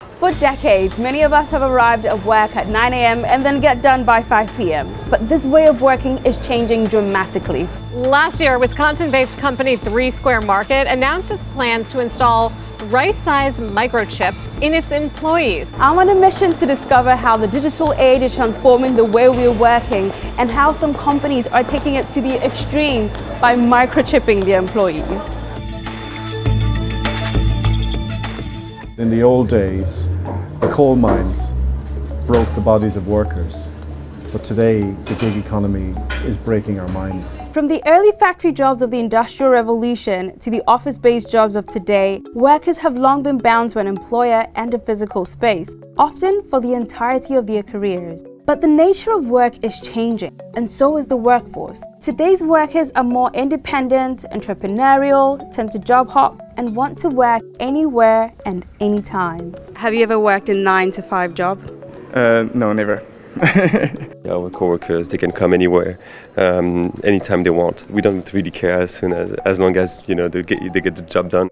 For decades, many of us have arrived at work at 9 a.m. and then get done by 5 p.m. But this way of working is changing dramatically. Last year, Wisconsin-based company 3 Square Market announced its plans to install rice-sized microchips in its employees. I'm on a mission to discover how the digital age is transforming the way we're working and how some companies are taking it to the extreme by microchipping their employees. In the old days, the coal mines broke the bodies of workers, but today the gig economy is breaking our minds. From the early factory jobs of the Industrial Revolution to the office-based jobs of today, workers have long been bound to an employer and a physical space, often for the entirety of their careers. But the nature of work is changing, and so is the workforce. Today's workers are more independent, entrepreneurial, tend to job hop, and want to work anywhere and anytime. Have you ever worked a 9-to-5 job? No, never. Our coworkers, they can come anywhere, anytime they want. We don't really care as long as they get the job done.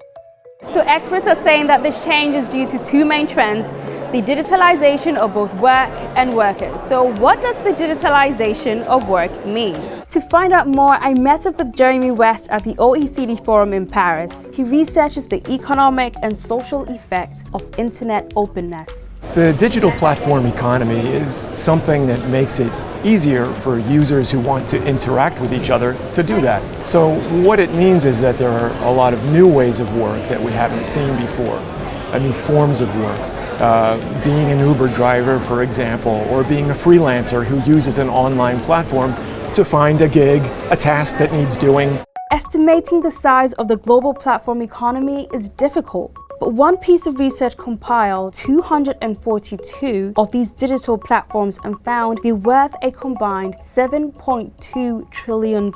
So experts are saying that this change is due to 2 main trends: the digitalization of both work and workers. So what does the digitalization of work mean? To find out more, I met up with Jeremy West at the OECD Forum in Paris. He researches the economic and social effect of internet openness. The digital platform economy is something that makes it easier for users who want to interact with each other to do that. So what it means is that there are a lot of new ways of work that we haven't seen before, new forms of work. Being an Uber driver, for example, or being a freelancer who uses an online platform to find a gig, a task that needs doing. Estimating the size of the global platform economy is difficult. But one piece of research compiled 242 of these digital platforms and found they're worth a combined $7.2 trillion.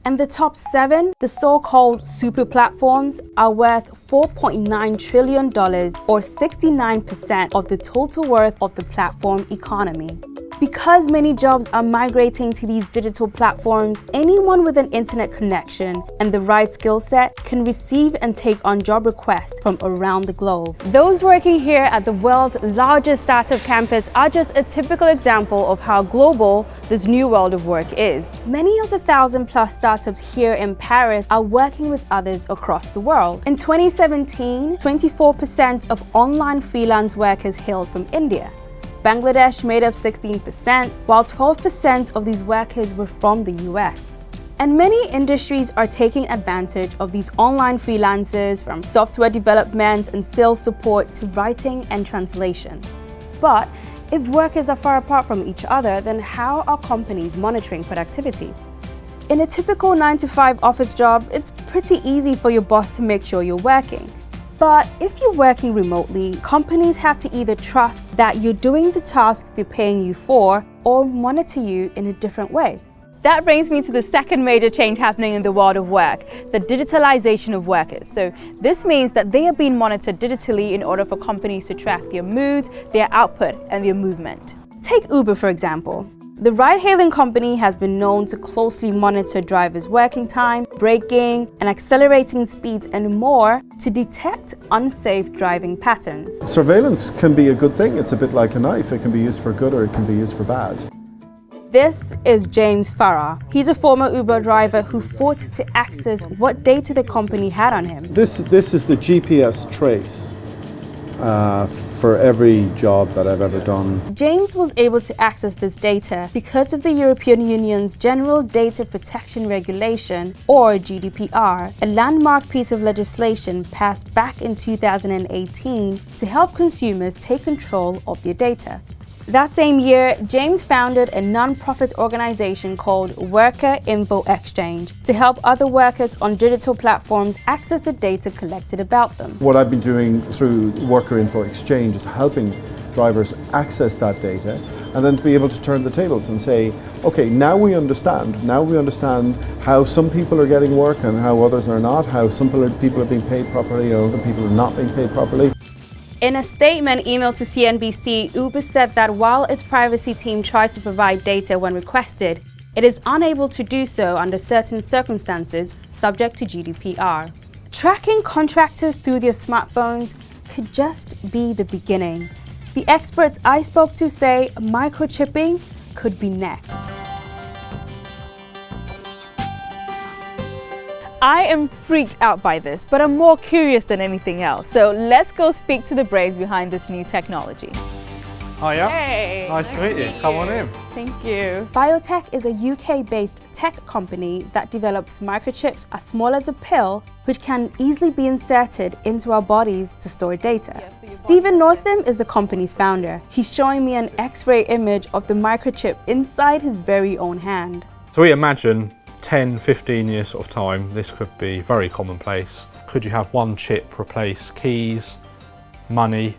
And the top 7, the so-called super platforms, are worth $4.9 trillion, or 69% of the total worth of the platform economy. Because many jobs are migrating to these digital platforms, anyone with an internet connection and the right skill set can receive and take on job requests from around the globe. Those working here at the world's largest startup campus are just a typical example of how global this new world of work is. Many of the 1,000+ startups here in Paris are working with others across the world. In 2017, 24% of online freelance workers hailed from India. Bangladesh made up 16%, while 12% of these workers were from the US. And many industries are taking advantage of these online freelancers, from software development and sales support to writing and translation. But if workers are far apart from each other, then how are companies monitoring productivity? In a typical 9-to-5 office job, it's pretty easy for your boss to make sure you're working. But if you're working remotely, companies have to either trust that you're doing the task they're paying you for, or monitor you in a different way. That brings me to the second major change happening in the world of work, the digitalization of workers. So this means that they are being monitored digitally in order for companies to track their moods, their output, and their movement. Take Uber, for example. The ride-hailing company has been known to closely monitor drivers' working time, braking, and accelerating speeds and more to detect unsafe driving patterns. Surveillance can be a good thing. It's a bit like a knife. It can be used for good or it can be used for bad. This is James Farah. He's a former Uber driver who fought to access what data the company had on him. This is the GPS trace for every job that I've ever done. James was able to access this data because of the European Union's General Data Protection Regulation, or GDPR, a landmark piece of legislation passed back in 2018 to help consumers take control of their data. That same year, James founded a non-profit organization called Worker Info Exchange to help other workers on digital platforms access the data collected about them. What I've been doing through Worker Info Exchange is helping drivers access that data and then to be able to turn the tables and say, okay, now we understand how some people are getting work and how others are not, how some people are being paid properly and other people are not being paid properly. In a statement emailed to CNBC, Uber said that while its privacy team tries to provide data when requested, it is unable to do so under certain circumstances subject to GDPR. Tracking contractors through their smartphones could just be the beginning. The experts I spoke to say microchipping could be next. I am freaked out by this, but I'm more curious than anything else. So let's go speak to the brains behind this new technology. Hiya. Hey, Nice to meet you. Come on in. Thank you. BioTeq is a UK-based tech company that develops microchips as small as a pill, which can easily be inserted into our bodies to store data. Stephen Northam is the company's founder. He's showing me an X-ray image of the microchip inside his very own hand. So we imagine 10, 15 years sort of time, this could be very commonplace. Could you have one chip replace keys, money,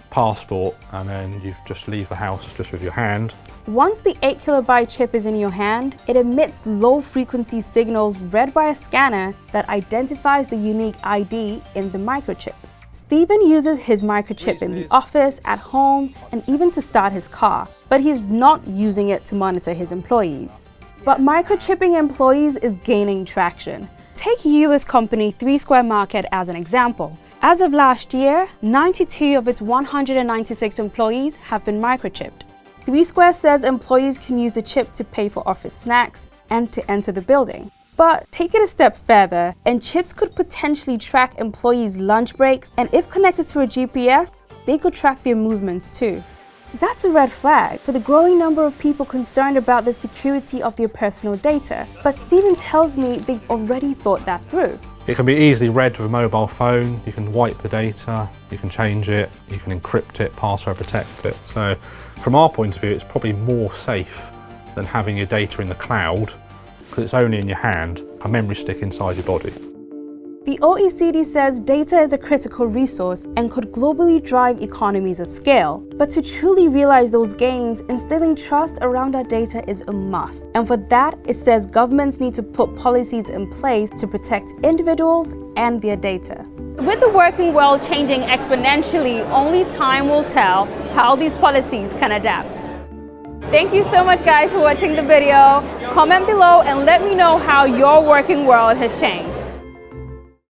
passport, and then you just leave the house just with your hand? Once the 8 kilobyte chip is in your hand, it emits low-frequency signals read by a scanner that identifies the unique ID in the microchip. Stephen uses his microchip in the office, at home, and even to start his car, but he's not using it to monitor his employees. But microchipping employees is gaining traction. Take US company 3 Square Market as an example. As of last year, 92 of its 196 employees have been microchipped. 3 Square says employees can use the chip to pay for office snacks and to enter the building. But take it a step further, and chips could potentially track employees' lunch breaks, and if connected to a GPS, they could track their movements too. That's a red flag for the growing number of people concerned about the security of their personal data. But Stephen tells me they've already thought that through. It can be easily read with a mobile phone. You can wipe the data, you can change it, you can encrypt it, password protect it. So from our point of view, it's probably more safe than having your data in the cloud, because it's only in your hand, a memory stick inside your body. The OECD says data is a critical resource and could globally drive economies of scale. But to truly realize those gains, instilling trust around our data is a must. And for that, it says governments need to put policies in place to protect individuals and their data. With the working world changing exponentially, only time will tell how these policies can adapt. Thank you so much, guys, for watching the video. Comment below and let me know how your working world has changed.